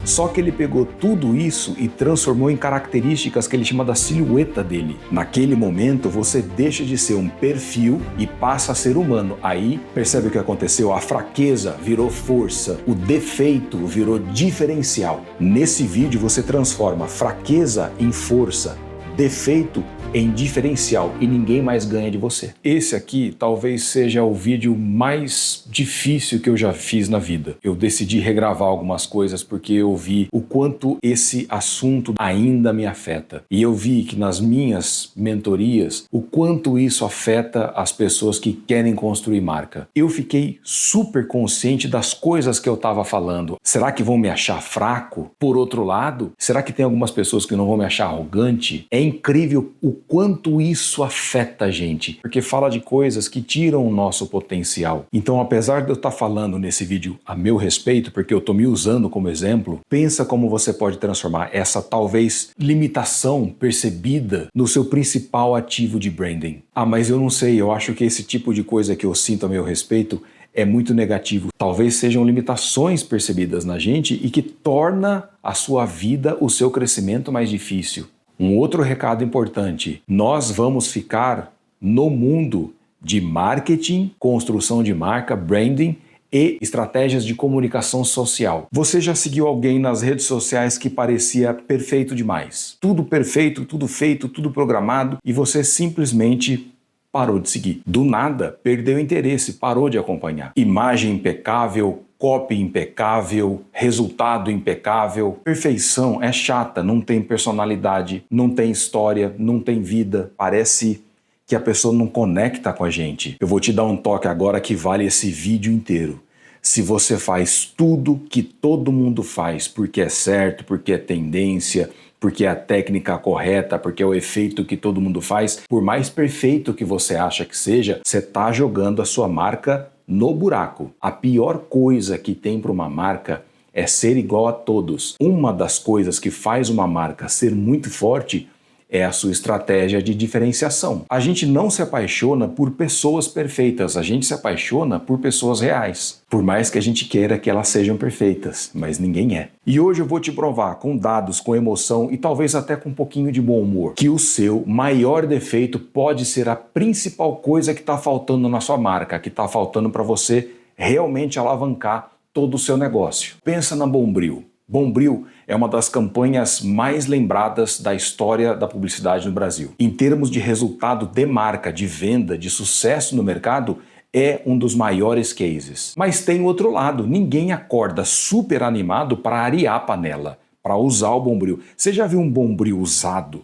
Só que ele pegou tudo isso e transformou em características que ele chama da silhueta dele. Naquele momento, você deixa de ser um perfil e passa a ser humano. Aí, percebe o que aconteceu? A fraqueza virou força, o defeito virou diferencial. Nesse vídeo, você transforma fraqueza em força, defeito em diferencial e ninguém mais ganha de você. Esse aqui talvez seja o vídeo mais difícil que eu já fiz na vida. Eu decidi regravar algumas coisas porque eu vi o quanto esse assunto ainda me afeta. E eu vi que nas minhas mentorias, o quanto isso afeta as pessoas que querem construir marca. Eu fiquei super consciente das coisas que eu estava falando. Será que vão me achar fraco? Por outro lado, será que tem algumas pessoas que não vão me achar arrogante? É incrível o quanto isso afeta a gente, porque fala de coisas que tiram o nosso potencial. Então, apesar de eu estar falando nesse vídeo a meu respeito, porque eu estou me usando como exemplo, pensa como você pode transformar essa talvez limitação percebida no seu principal ativo de branding. Ah, mas eu não sei, eu acho que esse tipo de coisa que eu sinto a meu respeito é muito negativo. Talvez sejam limitações percebidas na gente e que torna a sua vida, o seu crescimento mais difícil. Um outro recado importante, nós vamos ficar no mundo de marketing, construção de marca, branding e estratégias de comunicação social. Você já seguiu alguém nas redes sociais que parecia perfeito demais? Tudo perfeito, tudo feito, tudo programado e você simplesmente parou de seguir. Do nada, perdeu o interesse, parou de acompanhar. Imagem impecável, copy impecável, resultado impecável. Perfeição é chata, não tem personalidade, não tem história, não tem vida. Parece que a pessoa não conecta com a gente. Eu vou te dar um toque agora que vale esse vídeo inteiro. Se você faz tudo que todo mundo faz porque é certo, porque é tendência, porque é a técnica correta, porque é o efeito que todo mundo faz, por mais perfeito que você acha que seja, você está jogando a sua marca no buraco. A pior coisa que tem para uma marca é ser igual a todos. Uma das coisas que faz uma marca ser muito forte é a sua estratégia de diferenciação. A gente não se apaixona por pessoas perfeitas, a gente se apaixona por pessoas reais. Por mais que a gente queira que elas sejam perfeitas, mas ninguém é. E hoje eu vou te provar com dados, com emoção e talvez até com um pouquinho de bom humor, que o seu maior defeito pode ser a principal coisa que está faltando na sua marca, que está faltando para você realmente alavancar todo o seu negócio. Pensa na Bombril. Bombril é uma das campanhas mais lembradas da história da publicidade no Brasil. Em termos de resultado de marca, de venda, de sucesso no mercado, é um dos maiores cases. Mas tem outro lado, ninguém acorda super animado para arear a panela, para usar o Bombril. Você já viu um Bombril usado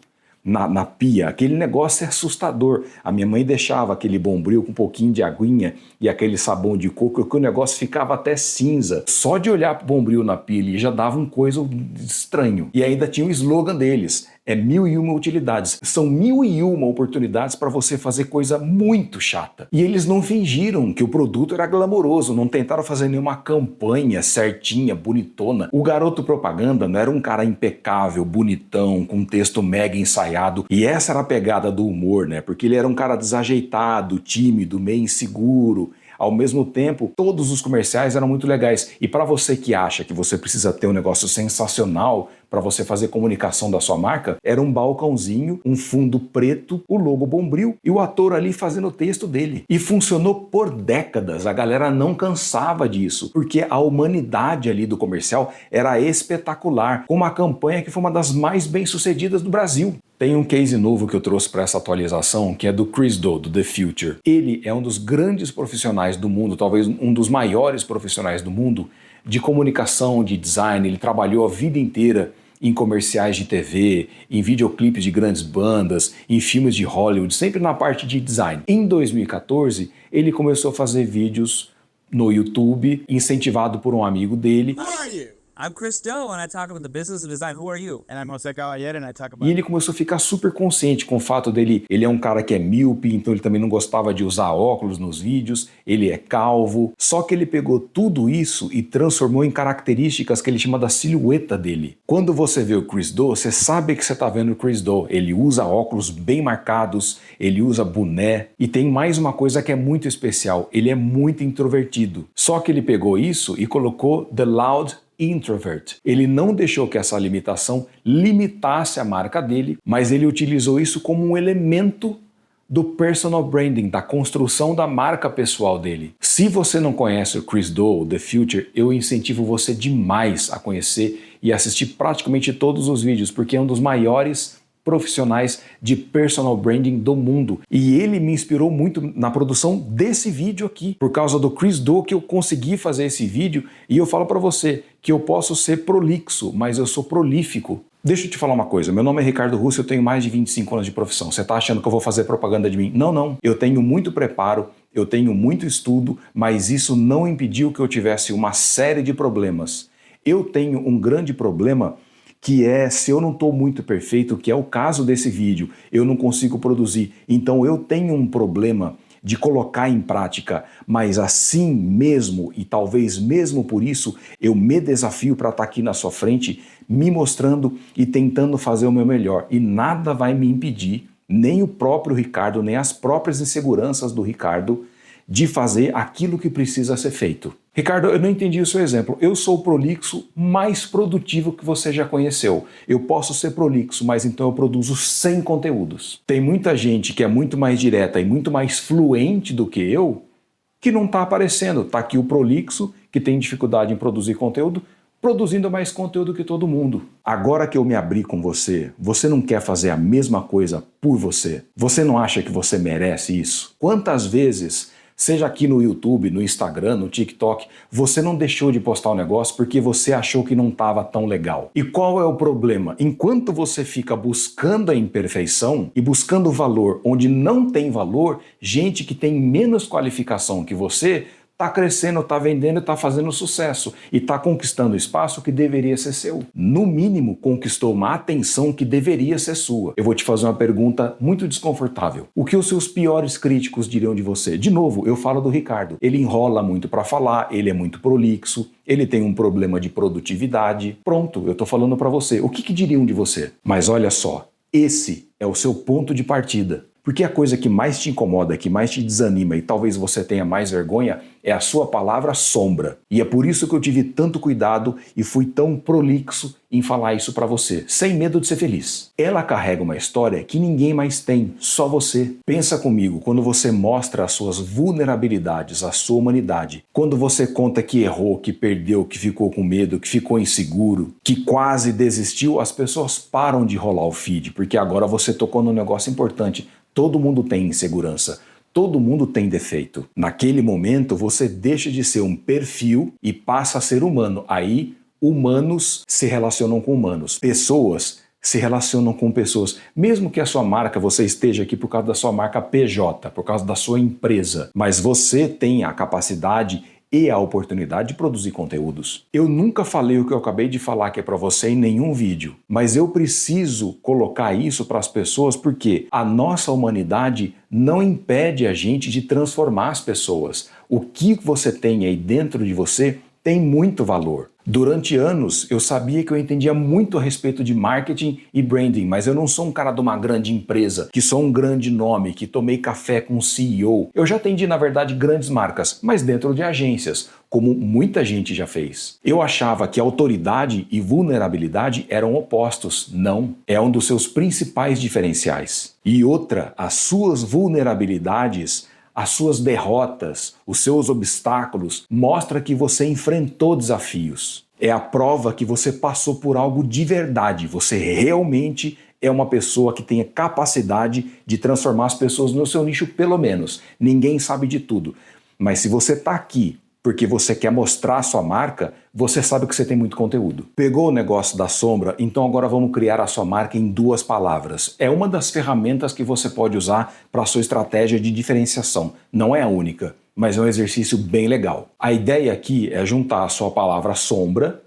na pia? Aquele negócio é assustador. A minha mãe deixava aquele Bombril com um pouquinho de aguinha e aquele sabão de coco, que o negócio ficava até cinza. Só de olhar pro Bombril na pia ele já dava um coisa estranho. E ainda tinha o slogan deles, é 1001 utilidades. São 1001 oportunidades para você fazer coisa muito chata. E eles não fingiram que o produto era glamouroso, não tentaram fazer nenhuma campanha certinha, bonitona. O garoto propaganda não era um cara impecável, bonitão, com um texto mega ensaiado. E essa era a pegada do humor, né? Porque ele era um cara desajeitado, tímido, meio inseguro. Ao mesmo tempo, todos os comerciais eram muito legais. E para você que acha que você precisa ter um negócio sensacional para você fazer comunicação da sua marca, era um balcãozinho, um fundo preto, o logo Bombril e o ator ali fazendo o texto dele. E funcionou por décadas, a galera não cansava disso, porque a humanidade ali do comercial era espetacular, com uma campanha que foi uma das mais bem-sucedidas do Brasil. Tem um case novo que eu trouxe para essa atualização, que é do Chris Do, do The Future. Ele é um dos grandes profissionais do mundo, talvez um dos maiores profissionais do mundo, de comunicação, de design. Ele trabalhou a vida inteira em comerciais de TV, em videoclipes de grandes bandas, em filmes de Hollywood, sempre na parte de design. Em 2014, ele começou a fazer vídeos no YouTube, incentivado por um amigo dele. I'm Chris Do, and I talk about the business of design. Who are you? And I'm Jose Caballero, and I talk about... E ele começou a ficar super consciente com o fato dele, ele é um cara que é míope, então ele também não gostava de usar óculos nos vídeos, ele é calvo, só que ele pegou tudo isso e transformou em características que ele chama da silhueta dele. Quando você vê o Chris Do, você sabe que você está vendo o Chris Do, ele usa óculos bem marcados, ele usa boné, e tem mais uma coisa que é muito especial, ele é muito introvertido. Só que ele pegou isso e colocou The Loud introvert. Ele não deixou que essa limitação limitasse a marca dele, mas ele utilizou isso como um elemento do personal branding, da construção da marca pessoal dele. Se você não conhece o Chris Do, The Future, eu incentivo você demais a conhecer e assistir praticamente todos os vídeos, porque é um dos maiores profissionais de personal branding do mundo. E ele me inspirou muito na produção desse vídeo aqui. Por causa do Chris Do que eu consegui fazer esse vídeo, e eu falo para você que eu posso ser prolixo, mas eu sou prolífico. Deixa eu te falar uma coisa, meu nome é Ricardo Russo, eu tenho mais de 25 anos de profissão. Você tá achando que eu vou fazer propaganda de mim? Não, não. Eu tenho muito preparo, eu tenho muito estudo, mas isso não impediu que eu tivesse uma série de problemas. Eu tenho um grande problema que é, se eu não estou muito perfeito, que é o caso desse vídeo, eu não consigo produzir. Então eu tenho um problema de colocar em prática, mas assim mesmo, e talvez mesmo por isso, eu me desafio para estar aqui na sua frente, me mostrando e tentando fazer o meu melhor. E nada vai me impedir, nem o próprio Ricardo, nem as próprias inseguranças do Ricardo, de fazer aquilo que precisa ser feito. Ricardo, eu não entendi o seu exemplo. Eu sou o prolixo mais produtivo que você já conheceu. Eu posso ser prolixo, mas então eu produzo 100 conteúdos. Tem muita gente que é muito mais direta e muito mais fluente do que eu, que não está aparecendo. Está aqui o prolixo, que tem dificuldade em produzir conteúdo, produzindo mais conteúdo que todo mundo. Agora que eu me abri com você, você não quer fazer a mesma coisa por você? Você não acha que você merece isso? Quantas vezes, seja aqui no YouTube, no Instagram, no TikTok, você não deixou de postar um negócio porque você achou que não estava tão legal? E qual é o problema? Enquanto você fica buscando a imperfeição e buscando valor onde não tem valor, gente que tem menos qualificação que você está crescendo, está vendendo, está fazendo sucesso e está conquistando espaço que deveria ser seu. No mínimo, conquistou uma atenção que deveria ser sua. Eu vou te fazer uma pergunta muito desconfortável. O que os seus piores críticos diriam de você? De novo, eu falo do Ricardo. Ele enrola muito para falar, ele é muito prolixo, ele tem um problema de produtividade. Pronto, eu estou falando para você. O que diriam de você? Mas olha só, esse é o seu ponto de partida. Porque a coisa que mais te incomoda, que mais te desanima e talvez você tenha mais vergonha é a sua palavra sombra. E é por isso que eu tive tanto cuidado e fui tão prolixo em falar isso pra você, sem medo de ser feliz. Ela carrega uma história que ninguém mais tem, só você. Pensa comigo, quando você mostra as suas vulnerabilidades, a sua humanidade, quando você conta que errou, que perdeu, que ficou com medo, que ficou inseguro, que quase desistiu, as pessoas param de rolar o feed, porque agora você tocou num negócio importante. Todo mundo tem insegurança, todo mundo tem defeito. Naquele momento, você deixa de ser um perfil e passa a ser humano. Aí, humanos se relacionam com humanos. Pessoas se relacionam com pessoas. Mesmo que a sua marca, você esteja aqui por causa da sua marca PJ, por causa da sua empresa, mas você tem a capacidade e a oportunidade de produzir conteúdos. Eu nunca falei o que eu acabei de falar aqui para você em nenhum vídeo, mas eu preciso colocar isso para as pessoas porque a nossa humanidade não impede a gente de transformar as pessoas. O que você tem aí dentro de você tem muito valor. Durante anos, eu sabia que eu entendia muito a respeito de marketing e branding, mas eu não sou um cara de uma grande empresa, que sou um grande nome, que tomei café com um CEO. Eu já atendi, na verdade, grandes marcas, mas dentro de agências, como muita gente já fez. Eu achava que autoridade e vulnerabilidade eram opostos. Não, é um dos seus principais diferenciais. E outra, as suas vulnerabilidades, as suas derrotas, os seus obstáculos, mostra que você enfrentou desafios. É a prova que você passou por algo de verdade. Você realmente é uma pessoa que tem a capacidade de transformar as pessoas no seu nicho, pelo menos. Ninguém sabe de tudo. Mas se você está aqui porque você quer mostrar a sua marca, você sabe que você tem muito conteúdo. Pegou o negócio da sombra? Então agora vamos criar a sua marca em 2 palavras. É uma das ferramentas que você pode usar para a sua estratégia de diferenciação. Não é a única, mas é um exercício bem legal. A ideia aqui é juntar a sua palavra sombra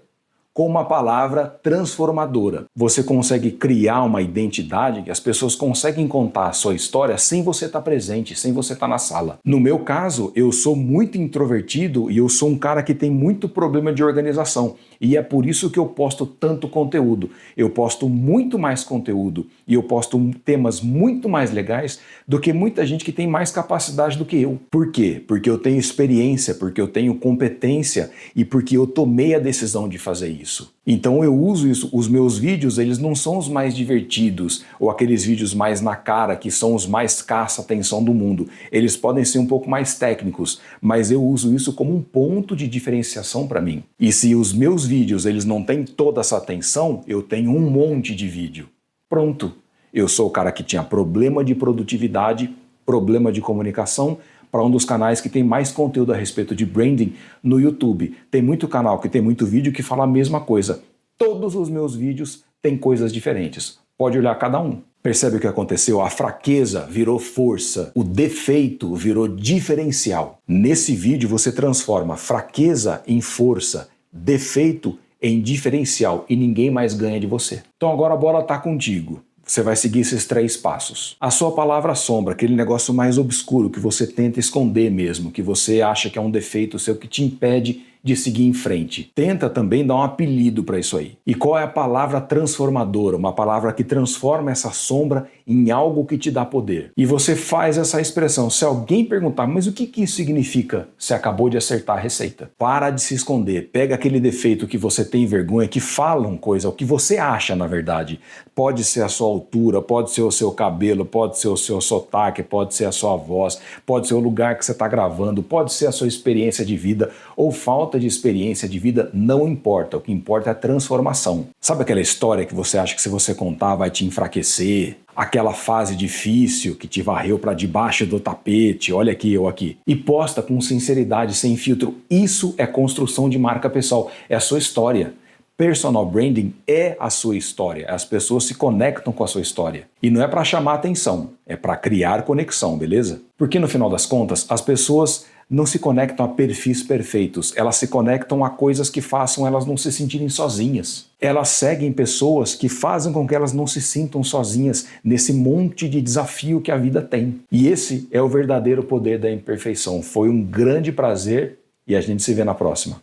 com uma palavra transformadora. Você consegue criar uma identidade que as pessoas conseguem contar a sua história sem você estar presente, sem você estar na sala. No meu caso, eu sou muito introvertido e eu sou um cara que tem muito problema de organização. E é por isso que eu posto tanto conteúdo. Eu posto muito mais conteúdo e eu posto temas muito mais legais do que muita gente que tem mais capacidade do que eu. Por quê? Porque eu tenho experiência, porque eu tenho competência e porque eu tomei a decisão de fazer isso. Então eu uso isso. Os meus vídeos, eles não são os mais divertidos ou aqueles vídeos mais na cara, que são os mais caça-atenção do mundo. Eles podem ser um pouco mais técnicos, mas eu uso isso como um ponto de diferenciação para mim. E se os meus vídeos, eles não têm toda essa atenção, eu tenho um monte de vídeo. Pronto. Eu sou o cara que tinha problema de produtividade, problema de comunicação, para um dos canais que tem mais conteúdo a respeito de branding no YouTube. Tem muito canal que tem muito vídeo que fala a mesma coisa. Todos os meus vídeos têm coisas diferentes. Pode olhar cada um. Percebe o que aconteceu? A fraqueza virou força, o defeito virou diferencial. Nesse vídeo você transforma fraqueza em força, defeito em diferencial e ninguém mais ganha de você. Então agora a bola está contigo. Você vai seguir esses 3 passos. A sua palavra sombra, aquele negócio mais obscuro que você tenta esconder mesmo, que você acha que é um defeito seu que te impede de seguir em frente. Tenta também dar um apelido para isso aí. E qual é a palavra transformadora? Uma palavra que transforma essa sombra em algo que te dá poder. E você faz essa expressão. Se alguém perguntar, mas o que isso significa? Você acabou de acertar a receita. Para de se esconder. Pega aquele defeito que você tem vergonha, que falam coisa, o que você acha na verdade. Pode ser a sua altura, pode ser o seu cabelo, pode ser o seu sotaque, pode ser a sua voz, pode ser o lugar que você está gravando, pode ser a sua experiência de vida ou falta de experiência de vida, não importa. O que importa é a transformação. Sabe aquela história que você acha que se você contar vai te enfraquecer? Aquela fase difícil que te varreu para debaixo do tapete, olha aqui, eu aqui. E posta com sinceridade, sem filtro. Isso é construção de marca pessoal, é a sua história. Personal branding é a sua história, as pessoas se conectam com a sua história. E não é para chamar atenção, é para criar conexão, beleza? Porque no final das contas, as pessoas não se conectam a perfis perfeitos, elas se conectam a coisas que façam elas não se sentirem sozinhas. Elas seguem pessoas que fazem com que elas não se sintam sozinhas nesse monte de desafio que a vida tem. E esse é o verdadeiro poder da imperfeição. Foi um grande prazer e a gente se vê na próxima.